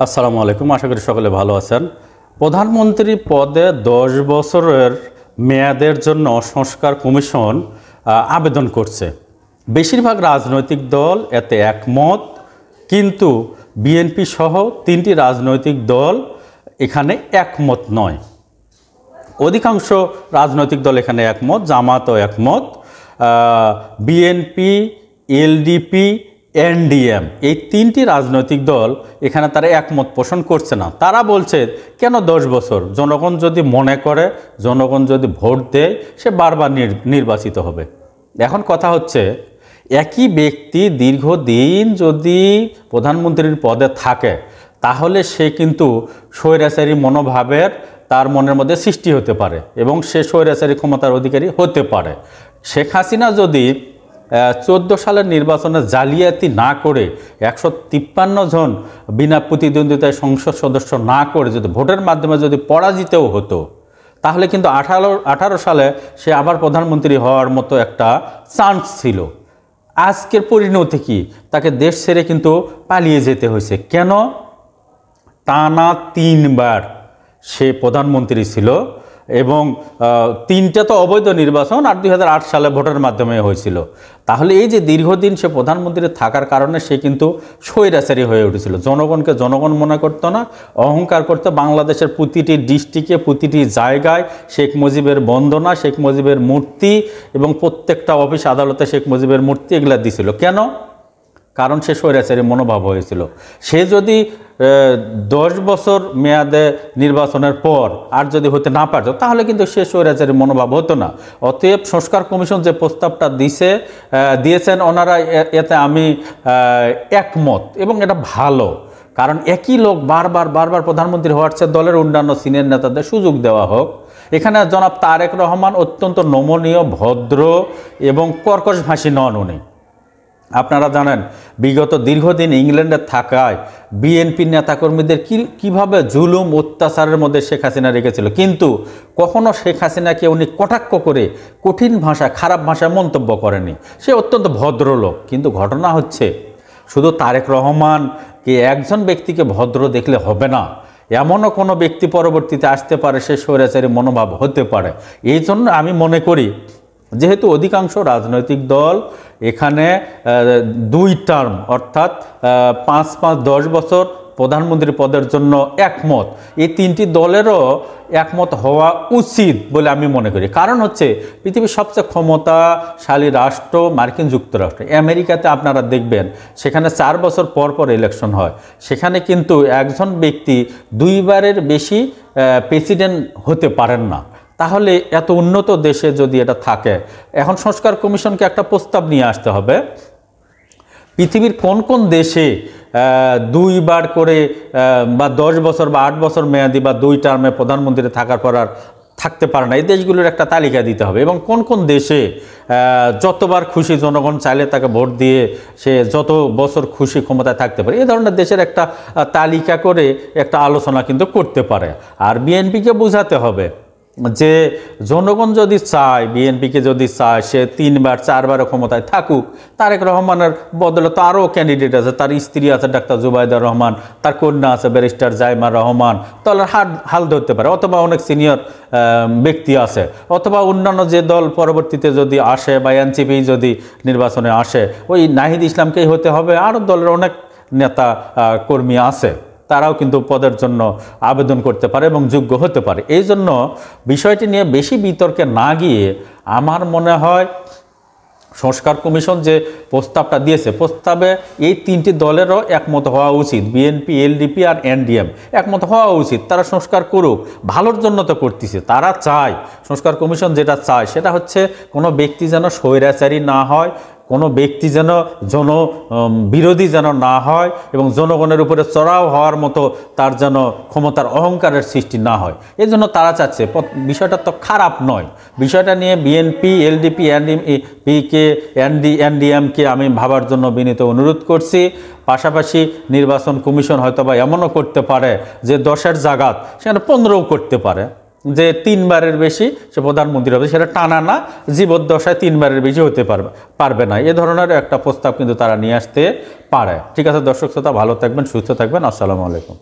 আসসালামু আলাইকুম। আশা করি সকলে ভালো আছেন। প্রধানমন্ত্রী পদে 10 বছরের মেয়াদের জন্য সংস্কার কমিশন আবেদন করছে। বেশিরভাগ রাজনৈতিক দল এতে একমত, কিন্তু বিএনপি সহ 3টি রাজনৈতিক দল এখানে একমত নয়। অধিকাংশ রাজনৈতিক দল এখানে একমত, জামাতও একমত। বিএনপি, এলডিপি, এনডিএম এই 3টি রাজনৈতিক দল এখানে তারা একমত পোষণ করছে না। তারা বলছে কেন 10 বছর? জনগণ যদি মনে করে, জনগণ যদি ভোট দেয়, সে বারবার নির্বাচিত হবে। এখন কথা হচ্ছে, একই ব্যক্তি দীর্ঘদিন যদি প্রধানমন্ত্রীর পদে থাকে, তাহলে সে কিন্তু স্বৈরাচারী মনোভাবের তার মনের মধ্যে সৃষ্টি হতে পারে এবং সে স্বৈরাচারী ক্ষমতার অধিকারী হতে পারে। শেখ হাসিনা যদি 14 সালের নির্বাচনে জালিয়াতি না করে 153 জন বিনা প্রতিদ্বন্দ্বিতায় সংসদ সদস্য না করে যদি ভোটের মাধ্যমে যদি পরাজিতও হতো, তাহলে কিন্তু 18 সালে সে আবার প্রধানমন্ত্রী হওয়ার মতো একটা চান্স ছিল। আজকের পরিণতি কি? তাকে দেশ ছেড়ে কিন্তু পালিয়ে যেতে হয়েছে। কেন? টানা 3 বার সে প্রধানমন্ত্রী ছিল এবং 3টা তো অবৈধ নির্বাচন আর 2008 সালে ভোটের মাধ্যমে হয়েছিল। তাহলে এই যে দীর্ঘদিন সে প্রধানমন্ত্রী থাকার কারণে সে কিন্তু স্বৈরাচারী হয়ে উঠেছিল। জনগণকে জনগণ মনে করতো না, অহংকার করতো। বাংলাদেশের প্রতিটি ডিস্ট্রিক্টে, প্রতিটি জায়গায় শেখ মুজিবের বন্দনা, শেখ মুজিবের মূর্তি এবং প্রত্যেকটা অফিস আদালতে শেখ মুজিবের মূর্তি এগুলা দিছিল। কেন? কারণ সে স্বৈরাচারী মনোভাব হয়েছিল। সে যদি 10 বছর মেয়াদে নির্বাচনের পর আর যদি হতে না পারত, তাহলে কিন্তু সে স্বৈরাচারী মনোভাব হতো না। অতএব সংস্কার কমিশন যে প্রস্তাবটা দিয়েছেন ওনারা, এতে আমি একমত এবং এটা ভালো। কারণ একই লোক বারবার প্রধানমন্ত্রী হওয়ার চেয়ে দলের অন্যান্য সিনিয়র নেতাদের সুযোগ দেওয়া হোক। এখানে জনাব তারেক রহমান অত্যন্ত নমনীয়, ভদ্র এবং কর্কশভাষী নন উনি। আপনারা জানেন, বিগত দীর্ঘদিন ইংল্যান্ডে থাকায় বিএনপির নেতাকর্মীদের কিভাবে জুলুম অত্যাচারের মধ্যে শেখ হাসিনা রেখেছিল, কিন্তু কখনো শেখ হাসিনাকে উনি কটাক্ষ করে কঠিন ভাষা, খারাপ ভাষায় মন্তব্য করেনি। সে অত্যন্ত ভদ্রলোক। কিন্তু ঘটনা হচ্ছে, শুধু তারেক রহমানকে একজন ব্যক্তিকে ভদ্র দেখলে হবে না, এমনও কোনো ব্যক্তি পরবর্তীতে আসতে পারে সে স্বৈরাচারী মনোভাব হতে পারে। এই জন্য আমি মনে করি, যেহেতু অধিকাংশ রাজনৈতিক দল এখানে 2 টার্ম অর্থাৎ 5-10 বছর প্রধানমন্ত্রী পদের জন্য একমত, এই 3টি দলেরও একমত হওয়া উচিত বলে আমি মনে করি। কারণ হচ্ছে, পৃথিবীর সবচেয়ে ক্ষমতাশালী রাষ্ট্র মার্কিন যুক্তরাষ্ট্র। আমেরিকাতে আপনারা দেখবেন, সেখানে 4 বছর পর ইলেকশন হয়। সেখানে কিন্তু একজন ব্যক্তি 2 বারের বেশি প্রেসিডেন্ট হতে পারেন না। তাহলে এত উন্নত দেশে যদি এটা থাকে, এখন সংস্কার কমিশনকে একটা প্রস্তাব নিয়ে আসতে হবে, পৃথিবীর কোন কোন দেশে 2 বার করে বা 10 বছর বা 8 বছর মেয়াদি বা 2 টার্মে প্রধানমন্ত্রী থাকার পর আর থাকতে পারে না। এই দেশগুলোর একটা তালিকা দিতে হবে এবং কোন কোন দেশে যতবার খুশি জনগণ চাইলে তাকে ভোট দিয়ে সে যত বছর খুশি ক্ষমতায় থাকতে পারে, এই ধরনের দেশের একটা তালিকা করে একটা আলোচনা কিন্তু করতে পারে। আর বিএনপিকে বোঝাতে হবে যে জনগণ যদি চায়, বিএনপিকে যদি চায় সে 3 বার 4 বারও ক্ষমতায় থাকুক। তারেক রহমানের বদলে তো আরও ক্যান্ডিডেট আছে, তার স্ত্রী আছে ডাক্তার জুবাইদা রহমান, তার কন্যা আছে ব্যারিস্টার জাইমা রহমান, তাহলে হাল ধরতে পারে। অথবা অনেক সিনিয়র ব্যক্তি আছে, অথবা অন্যান্য যে দল পরবর্তীতে যদি আসে বা এনসিপি যদি নির্বাচনে আসে, ওই নাহিদ ইসলামকেই হতে হবে। আরও দলের অনেক নেতা কর্মী আছে, তারাও কিন্তু পদের জন্য আবেদন করতে পারে এবং যোগ্য হতে পারে। এই জন্য বিষয়টি নিয়ে বেশি বিতর্কে না গিয়ে আমার মনে হয় সংস্কার কমিশন যে প্রস্তাবটা দিয়েছে, প্রস্তাবে এই 3টি দলেরও একমত হওয়া উচিত। বিএনপি, এলডিপি আর এনডিএম একমত হওয়া উচিত। তারা সংস্কার করুক, ভালোর জন্য তো করতেছে। তারা চায়, সংস্কার কমিশন যেটা চায় সেটা হচ্ছে কোনো ব্যক্তি যেন স্বৈরাচারী না হয়, কোনো ব্যক্তি যেন বিরোধী যেন না হয় এবং জনগণের উপরে চড়াও হওয়ার মতো তার যেন ক্ষমতার অহংকারের সৃষ্টি না হয়। এই জন্য তারা চাচ্ছে। বিষয়টা তো খারাপ নয়। বিষয়টা নিয়ে বিএনপি, এলডিপি, এনডিএমকে আমি ভাবার জন্য বিনীত অনুরোধ করছি। পাশাপাশি নির্বাচন কমিশন হয়তো বা এমনও করতে পারে যে 10-এর জায়গাত সেখানে 15ও করতে পারে, যে 3 বারের বেশি সে প্রধানমন্ত্রী হবে, সেটা টানা না, জীবদ্দশায় 3 বারের বেশি হতে পারবে না। এ ধরনের একটা প্রস্তাব কিন্তু তারা নিয়ে আসতে পারে। ঠিক আছে দর্শক শ্রোতা, ভালো থাকবেন, সুস্থ থাকবেন। আসসালামু আলাইকুম।